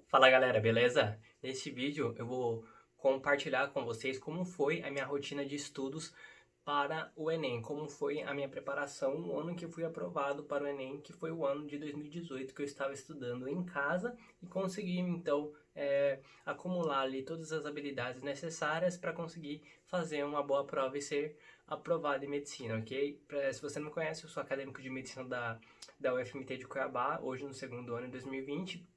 Fala galera, beleza? Nesse vídeo eu vou compartilhar com vocês como foi a minha rotina de estudos para o Enem, como foi a minha preparação no ano que fui aprovado para o Enem, que foi o ano de 2018 que eu estava estudando em casa e consegui então acumular ali todas as habilidades necessárias para conseguir fazer uma boa prova e ser aprovado em medicina, ok? Se você não me conhece, eu sou acadêmico de medicina da UFMT de Cuiabá, hoje no segundo ano em 2020.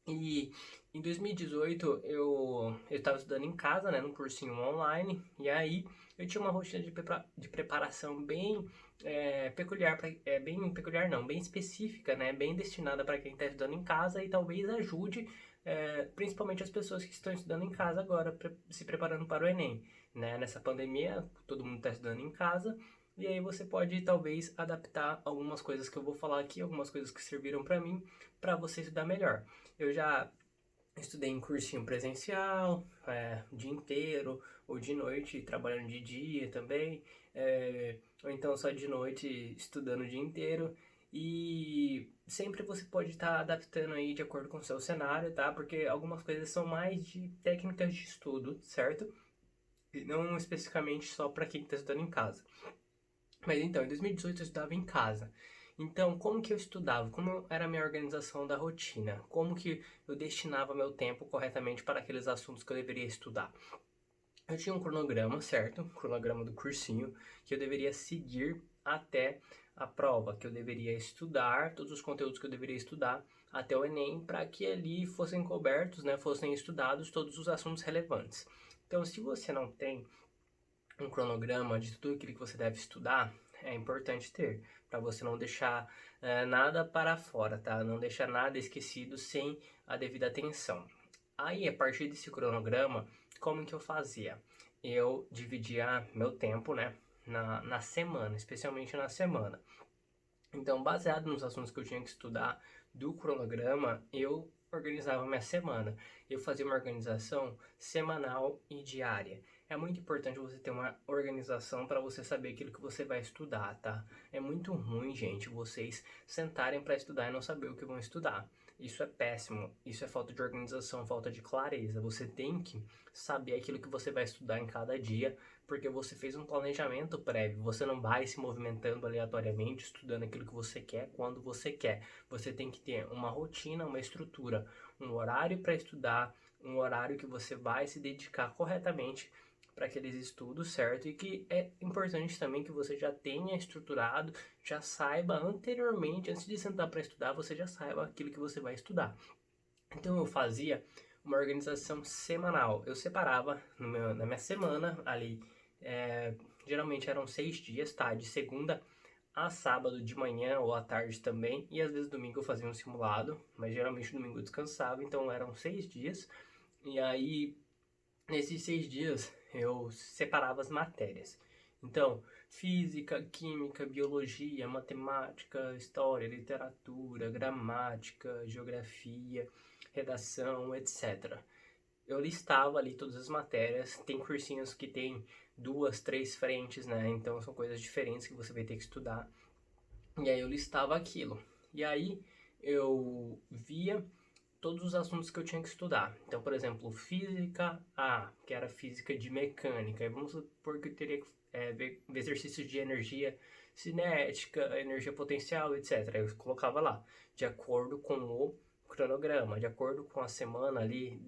E em 2018 eu estava estudando em casa, né, num cursinho online, e aí eu tinha uma rotina de preparação bem peculiar, bem peculiar não, bem específica, né, bem destinada para quem está estudando em casa e talvez ajude principalmente as pessoas que estão estudando em casa agora, se preparando para o Enem, né, nessa pandemia todo mundo está estudando em casa. E aí você pode talvez adaptar algumas coisas que eu vou falar aqui, algumas coisas que serviram para mim, para você estudar melhor. Eu já estudei em cursinho presencial, o dia inteiro, ou de noite, trabalhando de dia também, ou então só de noite estudando o dia inteiro. E sempre você pode estar adaptando aí de acordo com o seu cenário, tá? Porque algumas coisas são mais de técnicas de estudo, certo? E não especificamente só para quem está estudando em casa. Mas então, em 2018 eu estudava em casa. Então, como que eu estudava? Como era a minha organização da rotina? Como que eu destinava meu tempo corretamente para aqueles assuntos que eu deveria estudar? Eu tinha um cronograma, certo? Um cronograma do cursinho que eu deveria seguir até a prova, que eu deveria estudar, todos os conteúdos que eu deveria estudar até o Enem, para que ali fossem cobertos, né, fossem estudados todos os assuntos relevantes. Então, se você não tem um cronograma de tudo aquilo que você deve estudar, é importante ter, para você não deixar nada para fora, tá? Não deixar nada esquecido sem a devida atenção. Aí, a partir desse cronograma, como que eu fazia? Eu dividia meu tempo, né, na semana, especialmente na semana. Então, baseado nos assuntos que eu tinha que estudar do cronograma, eu organizava minha semana. Eu fazia uma organização semanal e diária. É muito importante você ter uma organização para você saber aquilo que você vai estudar, tá? É muito ruim, gente, vocês sentarem para estudar e não saber o que vão estudar. Isso é péssimo. Isso é falta de organização, falta de clareza. Você tem que saber aquilo que você vai estudar em cada dia, porque você fez um planejamento prévio. Você não vai se movimentando aleatoriamente, estudando aquilo que você quer, quando você quer. Você tem que ter uma rotina, uma estrutura, um horário para estudar, um horário que você vai se dedicar corretamente para aqueles estudos, certo? E que é importante também que você já tenha estruturado, já saiba anteriormente, antes de sentar para estudar, você já saiba aquilo que você vai estudar. Então eu fazia uma organização semanal. Eu separava na minha semana ali, é, geralmente eram 6 dias, tá? De segunda a sábado de manhã ou à tarde também. E às vezes domingo eu fazia um simulado, mas geralmente domingo eu descansava. Então eram 6 dias. E aí, nesses 6 dias, eu separava as matérias. Então, física, química, biologia, matemática, história, literatura, gramática, geografia, redação, etc. Eu listava ali todas as matérias. Tem cursinhos que tem duas, três frentes, né? Então são coisas diferentes que você vai ter que estudar. E aí eu listava aquilo. E aí eu via todos os assuntos que eu tinha que estudar. Então, por exemplo, física A, que era física de mecânica. E vamos supor que eu teria que ver exercícios de energia cinética, energia potencial, etc. Eu colocava lá, de acordo com o cronograma, de acordo com a semana ali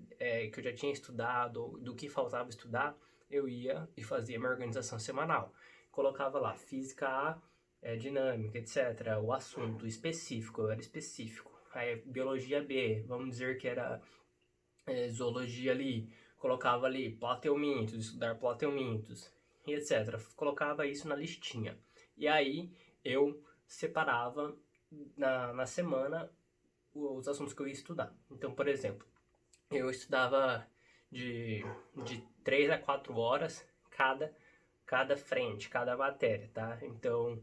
que eu já tinha estudado, do que faltava estudar, eu ia e fazia minha organização semanal. Colocava lá, física A, dinâmica, etc. O assunto específico, eu era específico. Aí, biologia B, vamos dizer que era zoologia ali, colocava ali plateumintos, estudar plateumintos, e etc. Colocava isso na listinha. E aí eu separava na semana os assuntos que eu ia estudar. Então, por exemplo, eu estudava de, de 3 a 4 horas cada frente, cada matéria, tá? Então,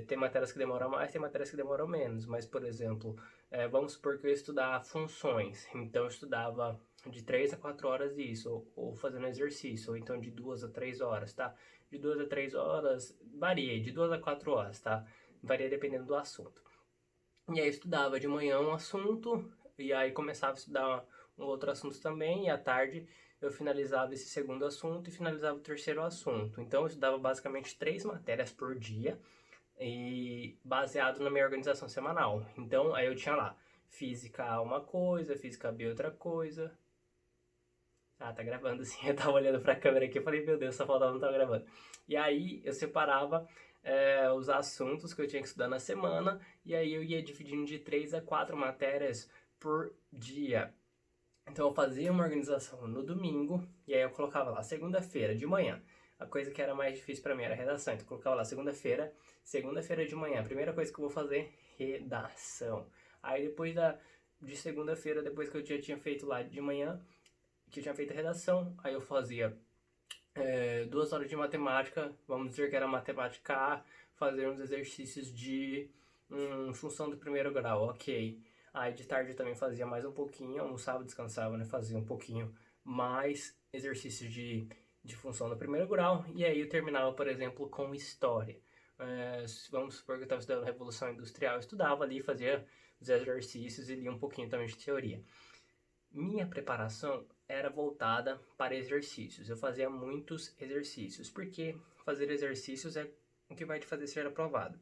tem matérias que demoram mais, tem matérias que demoram menos, mas, por exemplo, vamos supor que eu ia estudar funções, então eu estudava de 3 a 4 horas isso, ou fazendo exercício, ou então de 2 a 3 horas, tá? De 2 a 3 horas, varia, de 2 a 4 horas, tá? Varia dependendo do assunto. E aí eu estudava de manhã um assunto, e aí começava a estudar um outro assunto também, e à tarde eu finalizava esse segundo assunto e finalizava o terceiro assunto. Então eu estudava basicamente 3 matérias por dia, e baseado na minha organização semanal. Então aí eu tinha lá física A uma coisa, física B outra coisa. Ah, tá gravando sim. Eu tava olhando pra câmera aqui e falei, meu Deus, só faltava não tava gravando. E aí eu separava os assuntos que eu tinha que estudar na semana, e aí eu ia dividindo de 3 a 4 matérias por dia. Então eu fazia uma organização no domingo, e aí eu colocava lá segunda-feira de manhã. A coisa que era mais difícil pra mim era a redação, então eu colocava lá segunda-feira de manhã. A primeira coisa que eu vou fazer, redação. Aí depois de segunda-feira, depois que eu já tinha feito lá de manhã, que eu tinha feito a redação, aí eu fazia 2 horas de matemática, vamos dizer que era matemática A, fazer uns exercícios de função do primeiro grau, ok. Aí de tarde eu também fazia mais um pouquinho, almoçava, descansava, né? Fazia um pouquinho mais exercícios de função do primeiro grau, e aí eu terminava, por exemplo, com história. Vamos supor que eu estava estudando Revolução Industrial, eu estudava ali, fazia os exercícios e lia um pouquinho também de teoria. Minha preparação era voltada para exercícios. Eu fazia muitos exercícios, porque fazer exercícios é o que vai te fazer ser aprovado.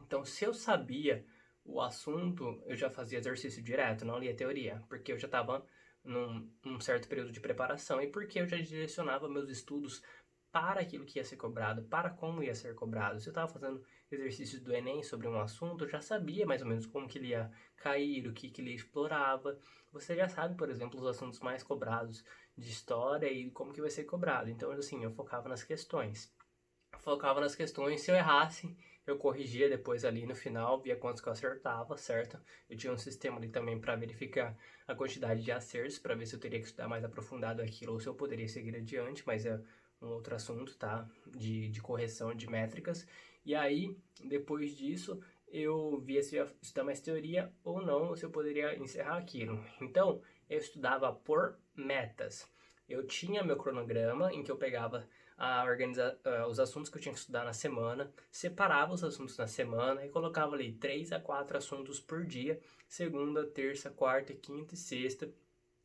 Então, se eu sabia o assunto, eu já fazia exercício direto, não lia teoria, porque eu já estava num certo período de preparação e porque eu já direcionava meus estudos para aquilo que ia ser cobrado, para como ia ser cobrado. Se eu estava fazendo exercícios do Enem sobre um assunto, eu já sabia mais ou menos como que ele ia cair, o que ele explorava. Você já sabe, por exemplo, os assuntos mais cobrados de história e como que vai ser cobrado. Então, assim, eu focava nas questões. Focava nas questões, se eu errasse, eu corrigia depois ali no final, via quantos que eu acertava, certo? Eu tinha um sistema ali também para verificar a quantidade de acertos, para ver se eu teria que estudar mais aprofundado aquilo ou se eu poderia seguir adiante, mas é um outro assunto, tá? De correção de métricas. E aí, depois disso, eu via se eu ia estudar mais teoria ou não, ou se eu poderia encerrar aquilo. Então, eu estudava por metas. Eu tinha meu cronograma em que eu pegava os assuntos que eu tinha que estudar na semana, separava os assuntos na semana e colocava ali 3 a 4 assuntos por dia, segunda, terça, quarta, quinta e sexta,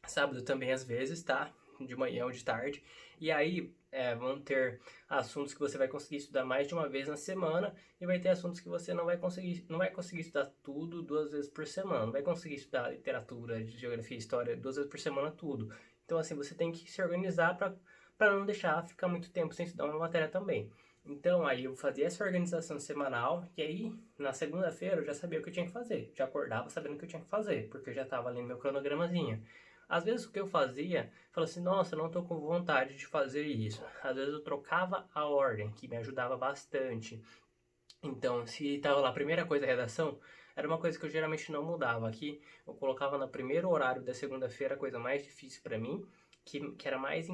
sábado também às vezes, tá? De manhã ou de tarde. E aí vão ter assuntos que você vai conseguir estudar mais de uma vez na semana e vai ter assuntos que você não vai conseguir estudar tudo 2 vezes por semana. Não vai conseguir estudar literatura, geografia, história 2 vezes por semana tudo. Então assim, você tem que se organizar para não deixar ficar muito tempo sem estudar uma matéria também. Então aí eu fazia essa organização semanal e aí na segunda-feira eu já sabia o que eu tinha que fazer. Já acordava sabendo o que eu tinha que fazer, porque eu já estava ali no meu cronogramazinho. Às vezes o que eu fazia, falava assim, nossa, eu não estou com vontade de fazer isso. Às vezes eu trocava a ordem, que me ajudava bastante. Então, se estava lá a primeira coisa a redação, era uma coisa que eu geralmente não mudava. Aqui eu colocava no primeiro horário da segunda-feira a coisa mais difícil para mim, que era mais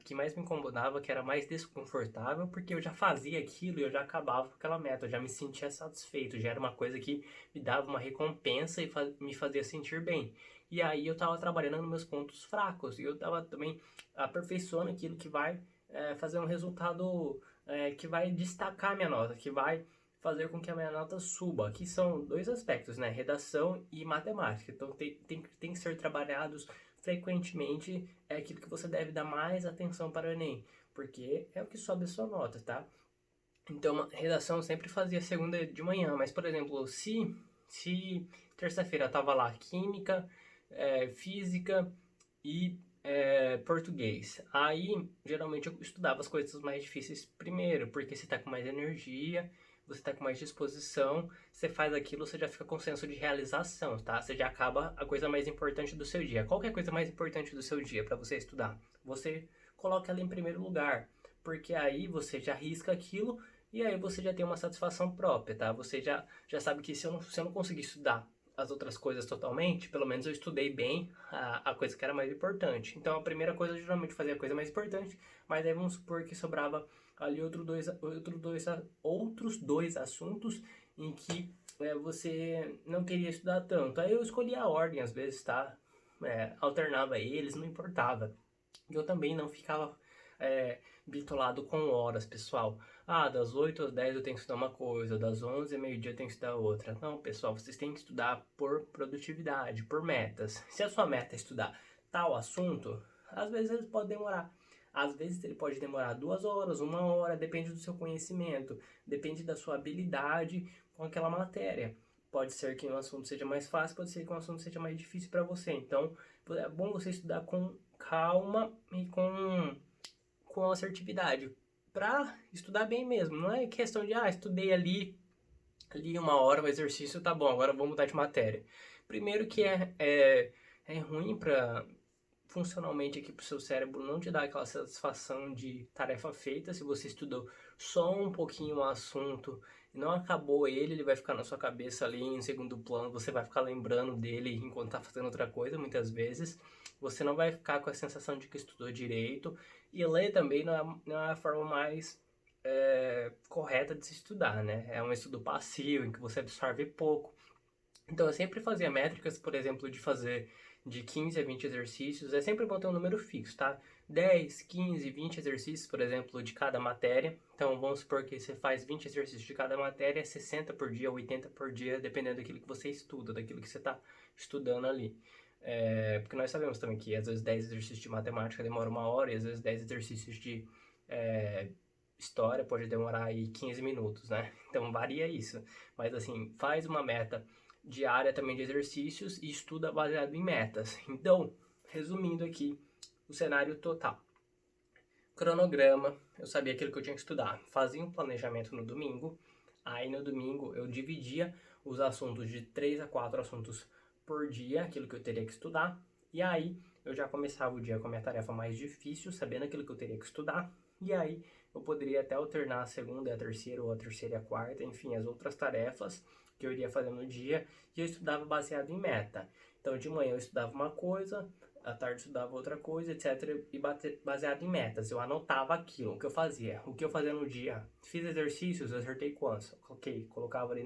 que mais me incomodava, que era mais desconfortável, porque eu já fazia aquilo e eu já acabava com aquela meta, eu já me sentia satisfeito, já era uma coisa que me dava uma recompensa e me fazia sentir bem. E aí eu estava trabalhando nos meus pontos fracos e eu estava também aperfeiçoando aquilo que vai fazer um resultado que vai destacar a minha nota, que vai fazer com que a minha nota suba. Aqui são 2 aspectos, né? Redação e matemática. Então tem que ser trabalhados frequentemente, é aquilo que você deve dar mais atenção para o Enem, porque é o que sobe a sua nota, tá? Então, redação eu sempre fazia segunda de manhã, mas, por exemplo, se terça-feira tava lá química, física e português, aí geralmente eu estudava as coisas mais difíceis primeiro, porque você tá com mais energia, você tá com mais disposição, você faz aquilo, você já fica com senso de realização, tá? Você já acaba a coisa mais importante do seu dia. Qual que é a coisa mais importante do seu dia para você estudar? Você coloca ela em primeiro lugar, porque aí você já risca aquilo e aí você já tem uma satisfação própria, tá? Você já sabe que se eu não conseguir estudar as outras coisas totalmente, pelo menos eu estudei bem a coisa que era mais importante. Então a primeira coisa eu geralmente fazia a coisa mais importante, mas aí vamos supor que sobrava ali outros dois assuntos em que você não queria estudar tanto. Aí eu escolhia a ordem às vezes, tá? Alternava eles, não importava. Eu também não ficava bitolado com horas, pessoal. Ah, das 8 às 10 eu tenho que estudar uma coisa, das 11 ao meio-dia eu tenho que estudar outra. Não, pessoal, vocês têm que estudar por produtividade, por metas. Se a sua meta é estudar tal assunto, às vezes ele pode demorar. Às vezes ele pode demorar 2 horas, 1 hora, depende do seu conhecimento, depende da sua habilidade com aquela matéria. Pode ser que um assunto seja mais fácil, pode ser que um assunto seja mais difícil para você. Então, é bom você estudar com calma e com assertividade, para estudar bem mesmo. Não é questão de, estudei ali 1 hora o exercício, tá bom, agora vou mudar de matéria. Primeiro que é ruim para funcionalmente aqui para o seu cérebro não te dá aquela satisfação de tarefa feita. Se você estudou só um pouquinho o assunto e não acabou ele vai ficar na sua cabeça ali em segundo plano, você vai ficar lembrando dele enquanto está fazendo outra coisa, muitas vezes. Você não vai ficar com a sensação de que estudou direito. E ler também não é a forma mais correta de se estudar, né? É um estudo passivo, em que você absorve pouco. Então eu sempre fazia métricas, por exemplo, de fazer de 15 a 20 exercícios. É sempre bom ter um número fixo, tá? 10, 15, 20 exercícios, por exemplo, de cada matéria. Então vamos supor que você faz 20 exercícios de cada matéria, 60 por dia, 80 por dia, dependendo daquilo que você estuda, daquilo que você está estudando ali. Porque nós sabemos também que às vezes 10 exercícios de matemática demora 1 hora, e às vezes 10 exercícios de história pode demorar aí 15 minutos, né? Então varia isso. Mas assim, faz uma meta diária também de exercícios e estuda baseado em metas. Então, resumindo aqui o cenário total. Cronograma, eu sabia aquilo que eu tinha que estudar. Fazia um planejamento no domingo. Aí no domingo eu dividia os assuntos de 3 a 4 assuntos por dia, aquilo que eu teria que estudar. E aí eu já começava o dia com a minha tarefa mais difícil, sabendo aquilo que eu teria que estudar. E aí eu poderia até alternar a segunda e a terceira, ou a terceira e a quarta, enfim, as outras tarefas que eu iria fazer no dia, e eu estudava baseado em meta. Então de manhã eu estudava uma coisa, à tarde eu estudava outra coisa, etc. E baseado em metas. Eu anotava aquilo, o que eu fazia. O que eu fazia no dia. Fiz exercícios, eu acertei quantos? Ok, colocava ali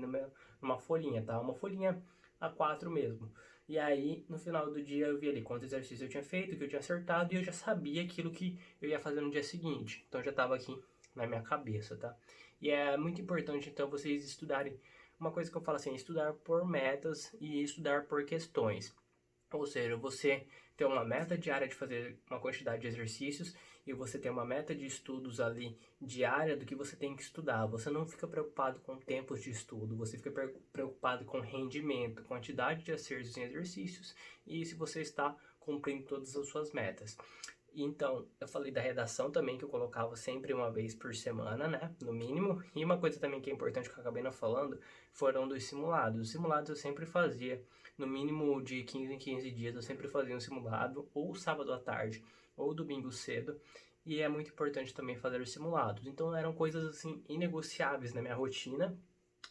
numa folhinha, tá? Uma folhinha A4 mesmo. E aí, no final do dia, eu via ali quantos exercícios eu tinha feito, que eu tinha acertado, e eu já sabia aquilo que eu ia fazer no dia seguinte. Então já estava aqui na minha cabeça, tá? E é muito importante, então, vocês estudarem. Uma coisa que eu falo assim, estudar por metas e estudar por questões. Ou seja, você tem uma meta diária de fazer uma quantidade de exercícios e você tem uma meta de estudos ali diária do que você tem que estudar. Você não fica preocupado com tempos de estudo, você fica preocupado com rendimento, quantidade de acertos em exercícios e se você está cumprindo todas as suas metas. Então, eu falei da redação também, que eu colocava sempre uma vez por semana, né, no mínimo. E uma coisa também que é importante que eu acabei não falando, foram dos simulados. Os simulados eu sempre fazia, no mínimo de 15 em 15 dias, eu sempre fazia um simulado, ou sábado à tarde, ou domingo cedo. E é muito importante também fazer os simulados. Então, eram coisas, assim, inegociáveis na minha rotina.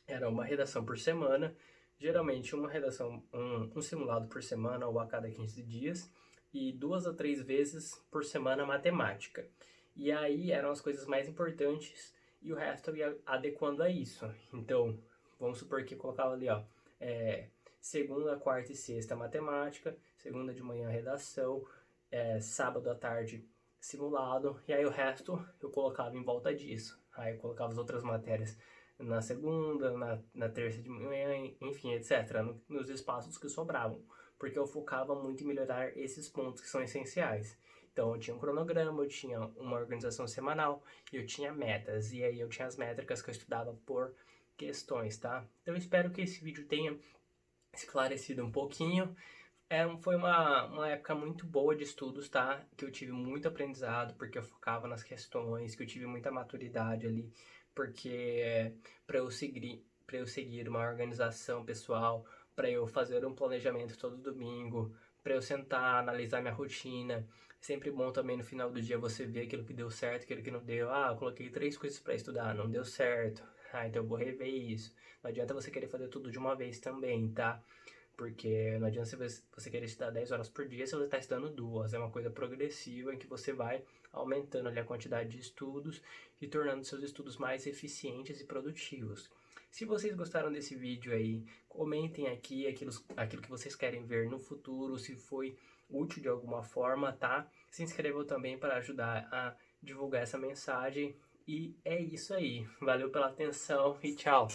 Era uma redação por semana, geralmente uma redação, um simulado por semana ou a cada 15 dias, e 2 a 3 vezes por semana matemática. E aí eram as coisas mais importantes e o resto eu ia adequando a isso. Então, vamos supor que eu colocava ali, ó, segunda, quarta e sexta matemática, segunda de manhã redação, sábado à tarde simulado, e aí o resto eu colocava em volta disso. Aí eu colocava as outras matérias na segunda, na terça de manhã, enfim, etc., nos espaços que sobravam, porque eu focava muito em melhorar esses pontos que são essenciais. Então eu tinha um cronograma, eu tinha uma organização semanal, e eu tinha metas, e aí eu tinha as métricas que eu estudava por questões, tá? Então eu espero que esse vídeo tenha esclarecido um pouquinho. Foi uma época muito boa de estudos, tá? Que eu tive muito aprendizado, porque eu focava nas questões, que eu tive muita maturidade ali, porque para eu seguir uma organização pessoal, para eu fazer um planejamento todo domingo, para eu sentar, analisar minha rotina. Sempre bom também no final do dia você ver aquilo que deu certo, aquilo que não deu. Ah, eu coloquei 3 coisas para estudar, não deu certo. Ah, então eu vou rever isso. Não adianta você querer fazer tudo de uma vez também, tá? Porque não adianta você querer estudar 10 horas por dia se você está estudando 2. É uma coisa progressiva em que você vai aumentando ali a quantidade de estudos e tornando seus estudos mais eficientes e produtivos. Se vocês gostaram desse vídeo aí, comentem aqui aquilo que vocês querem ver no futuro, se foi útil de alguma forma, tá? Se inscrevam também para ajudar a divulgar essa mensagem. E é isso aí. Valeu pela atenção e tchau!